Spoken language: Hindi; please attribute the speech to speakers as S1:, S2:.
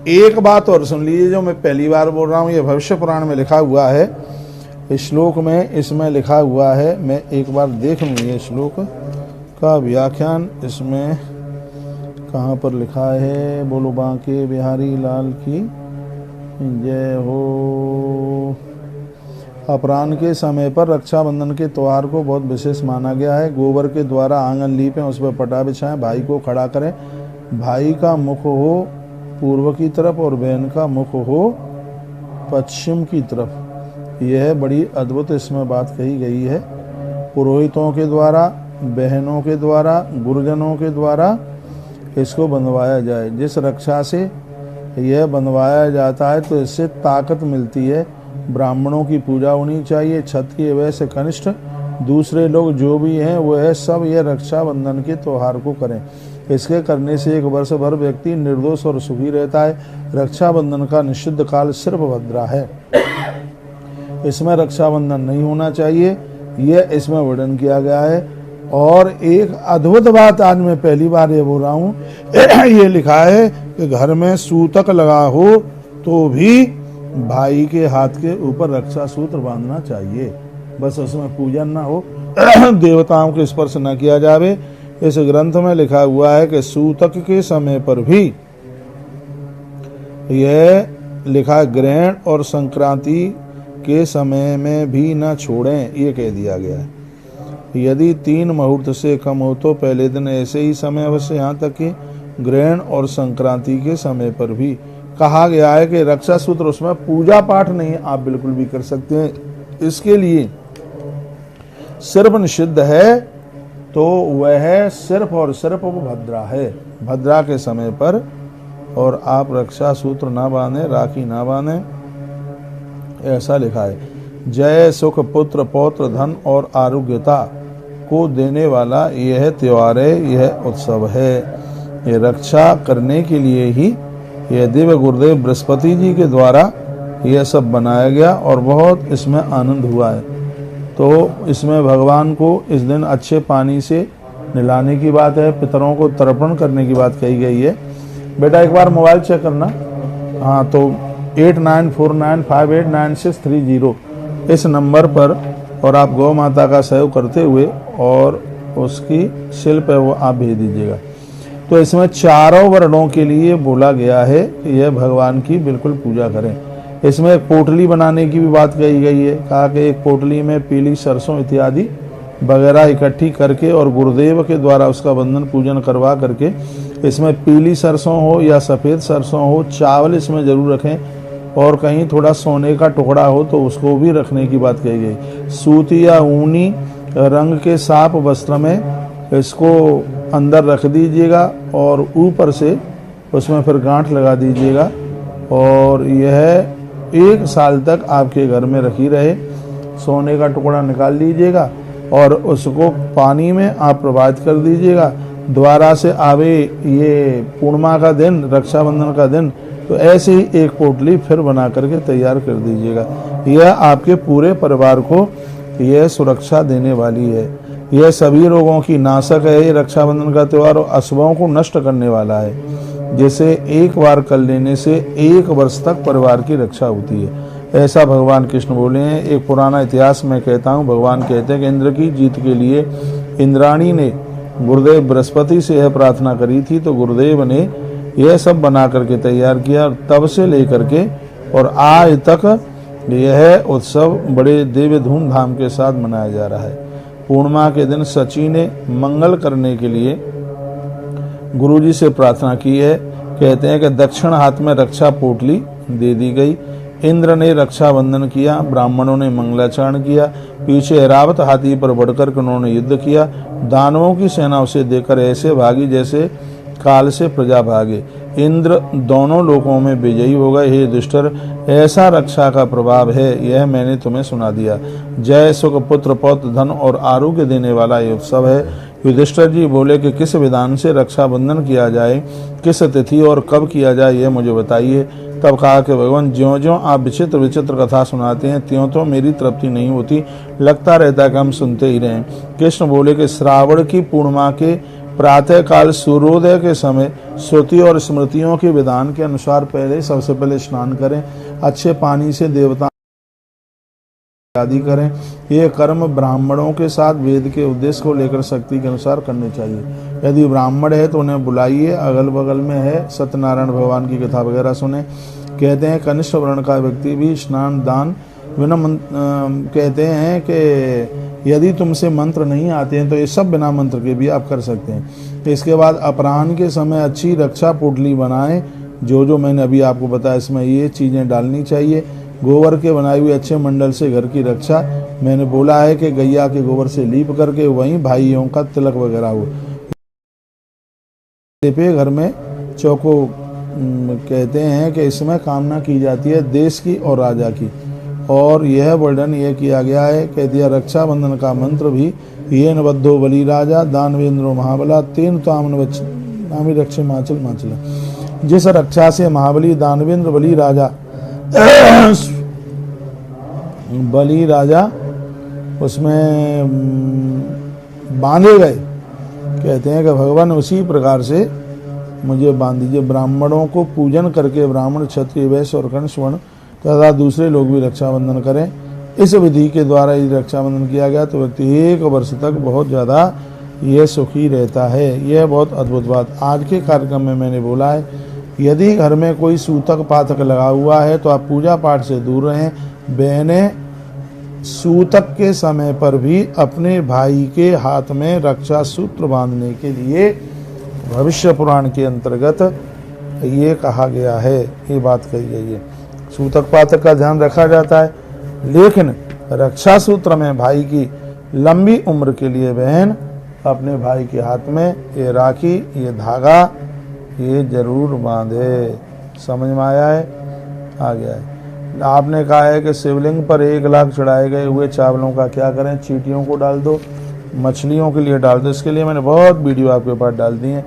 S1: एक बात और सुन लीजिए, जो मैं पहली बार बोल रहा हूँ, ये भविष्य पुराण में लिखा हुआ है, इस श्लोक में इसमें लिखा हुआ है। मैं एक बार देख लूँ ये श्लोक का व्याख्यान इसमें कहाँ पर लिखा है। बोलो बांके बिहारी लाल की जय हो। अपराह्न के समय पर रक्षाबंधन के त्यौहार को बहुत विशेष माना गया है। गोबर के द्वारा आंगन लीपें, उस पर पटा बिछाएं, भाई को खड़ा करें। भाई का मुख हो पूर्व की तरफ और बहन का मुख हो पश्चिम की तरफ। यह बड़ी अद्भुत इसमें बात कही गई है। पुरोहितों के द्वारा, बहनों के द्वारा, गुरुजनों के द्वारा इसको बंधवाया जाए। जिस रक्षा से यह बंधवाया जाता है तो इससे ताकत मिलती है। ब्राह्मणों की पूजा होनी चाहिए, क्षत्रिय वैश्य कनिष्ठ दूसरे लोग जो भी हैं वह सब यह रक्षाबंधन के त्यौहार को करें। इसके करने से एक वर्ष भर व्यक्ति निर्दोष और सुखी रहता है। रक्षाबंधन का निषिद्ध काल सिर्फ भद्रा है, इसमें रक्षाबंधन नहीं होना चाहिए, यह इसमें वर्णन किया गया है। और एक अद्भुत बात आज मैं पहली बार ये बोल रहा हूँ, ये लिखा है कि घर में सूतक लगा हो तो भी भाई के हाथ के ऊपर रक्षा सूत्र बांधना चाहिए। बस उसमें पूजन ना हो, देवताओं के स्पर्श न किया जावे। इस ग्रंथ में लिखा हुआ है कि सूतक के समय पर भी यह लिखा, ग्रहण और संक्रांति के समय में भी न छोड़ें, ये कह दिया गया है। यदि 3 मुहूर्त से कम हो तो पहले दिन ऐसे ही समय अवश्य, यहाँ तक कि ग्रहण और संक्रांति के समय पर भी कहा गया है कि रक्षा सूत्र, उसमें पूजा पाठ नहीं आप बिल्कुल भी कर सकते हैं। इसके लिए सिर्फ निषिद्ध है तो वह सिर्फ और सिर्फ भद्रा है, भद्रा के समय पर। और आप रक्षा सूत्र ना बांधे, राखी ना बांधे, ऐसा लिखा है। जय सुख पुत्र पौत्र धन और आरोग्यता को देने वाला यह त्योहार है, यह उत्सव है। ये रक्षा करने के लिए ही यह दिव्य गुरुदेव बृहस्पति जी के द्वारा यह सब बनाया गया और बहुत इसमें आनंद हुआ है। तो इसमें भगवान को इस दिन अच्छे पानी से नहलाने की बात है, पितरों को तर्पण करने की बात कही गई है। बेटा एक बार मोबाइल चेक करना। हाँ, तो 8949589630 इस नंबर पर, और आप गौ माता का सहयोग करते हुए और उसकी शिल्प है वो आप भेज दीजिएगा। तो इसमें चारों वर्णों के लिए बोला गया है कि यह भगवान की बिल्कुल पूजा करें। इसमें एक पोटली बनाने की भी बात कही गई है। कहा कि एक पोटली में पीली सरसों इत्यादि वगैरह इकट्ठी करके और गुरुदेव के द्वारा उसका बंधन पूजन करवा करके, इसमें पीली सरसों हो या सफ़ेद सरसों हो, चावल इसमें जरूर रखें, और कहीं थोड़ा सोने का टुकड़ा हो तो उसको भी रखने की बात कही गई। सूती या ऊनी रंग के साफ वस्त्र में इसको अंदर रख दीजिएगा और ऊपर से उसमें फिर गांठ लगा दीजिएगा, और यह 1 साल तक आपके घर में रखी रहे। सोने का टुकड़ा निकाल लीजिएगा और उसको पानी में आप प्रवाहित कर दीजिएगा। द्वारा से आवे ये पूर्णिमा का दिन, रक्षाबंधन का दिन, तो ऐसे ही एक पोटली फिर बना करके तैयार कर दीजिएगा। यह आपके पूरे परिवार को यह सुरक्षा देने वाली है। यह सभी रोगों की नाशक है। ये रक्षाबंधन का त्यौहार अशुभों को नष्ट करने वाला है, जिसे एक बार कर लेने से 1 वर्ष तक परिवार की रक्षा होती है, ऐसा भगवान कृष्ण बोले हैं। एक पुराना इतिहास में कहता हूँ, भगवान कहते हैं कि इंद्र की जीत के लिए इंद्राणी ने गुरुदेव बृहस्पति से यह प्रार्थना करी थी, तो गुरुदेव ने यह सब बना करके तैयार किया। तब से लेकर के और आज तक यह उत्सव बड़े दिव्य धूमधाम के साथ मनाया जा रहा है। पूर्णिमा के दिन सची ने मंगल करने के लिए गुरुजी से प्रार्थना की है। कहते हैं कि दक्षिण हाथ में रक्षा पोटली दे दी गई। इंद्र ने रक्षाबंधन किया, ब्राह्मणों ने मंगलाचरण किया, पीछे ऐरावत हाथी पर बढ़कर उन्होंने युद्ध किया। दानवों की सेना उसे देकर ऐसे भागी जैसे काल से प्रजा भागे। इंद्र दोनों लोकों में विजयी हो गए। हे युधिष्ठिर, ऐसा रक्षा का प्रभाव है, यह मैंने तुम्हें सुना दिया। जय सुख पुत्र पौत्र धन और आरोग्य देने वाला ये उत्सव है। युधिष्ठिर जी बोले कि किस विधान से रक्षाबंधन किया जाए, किस तिथि और कब किया जाए, यह मुझे बताइए। तब कहा कि भगवान, ज्यों ज्यों आप विचित्र विचित्र कथा सुनाते हैं त्यों तो मेरी तृप्ति नहीं होती, लगता रहता है कि हम सुनते ही रहें। कृष्ण बोले कि श्रावण की पूर्णिमा के प्रातः काल सूर्योदय के समय श्रुति और स्मृतियों के विधान के अनुसार सबसे पहले स्नान करें, अच्छे पानी से देवता आदि करें। ये कर्म ब्राह्मणों के साथ वेद के उद्देश्य को लेकर शक्ति के अनुसार करने चाहिए। यदि ब्राह्मण है तो उन्हें बुलाइए, अगल बगल में है सत्यनारायण भगवान की कथा वगैरह सुने। कहते हैं कनिष्ठ वर्ण का व्यक्ति भी स्नान दान बिना कहते हैं कि यदि तुमसे मंत्र नहीं आते हैं तो ये सब बिना मंत्र के भी आप कर सकते हैं। इसके बाद अपराह्न के समय अच्छी रक्षा पोटली बनाएं, जो मैंने अभी आपको बताया इसमें ये चीज़ें डालनी चाहिए। गोबर के बनाए हुए अच्छे मंडल से घर की रक्षा, मैंने बोला है कि गैया के गोबर से लीप करके वहीं भाइयों का तिलक वगैरह हो। घर में चौको कहते हैं कि इसमें कामना की जाती है देश की और राजा की, और यह वर्णन यह किया गया है। कह दिया रक्षाबंधन का मंत्र भी ये नबद्धो बलि राजा दानवेंद्रो महाबला तेन तामि रक्षे माचल माचल। जिस रक्षा से महाबली दानवेंद्र बलि राजा उसमें बांधे गए, कहते हैं कि भगवान उसी प्रकार से मुझे बांध दीजिए। ब्राह्मणों को पूजन करके ब्राह्मण क्षत्रिय वैश्य और कनिष्ठ वर्ण तथा दूसरे लोग भी रक्षाबंधन करें। इस विधि के द्वारा यदि रक्षाबंधन किया गया तो व्यक्ति 1 वर्ष तक बहुत ज़्यादा ये सुखी रहता है। यह बहुत अद्भुत बात आज के कार्यक्रम में मैंने बोला है। यदि घर में कोई सूतक पातक लगा हुआ है तो आप पूजा पाठ से दूर रहें। बहनें सूतक के समय पर भी अपने भाई के हाथ में रक्षा सूत्र बांधने के लिए भविष्य पुराण के अंतर्गत ये कहा गया है, ये बात कही गई है। सूतक पातक का ध्यान रखा जाता है, लेकिन रक्षा सूत्र में भाई की लंबी उम्र के लिए बहन अपने भाई के हाथ में ये राखी, ये धागा ये जरूर बांधे। समझ में आया है? आ गया है। आपने कहा है कि शिवलिंग पर 1 लाख चढ़ाए गए हुए चावलों का क्या करें? चींटियों को डाल दो, मछलियों के लिए डाल दो। इसके लिए मैंने बहुत वीडियो आपके पास डाल दी हैं।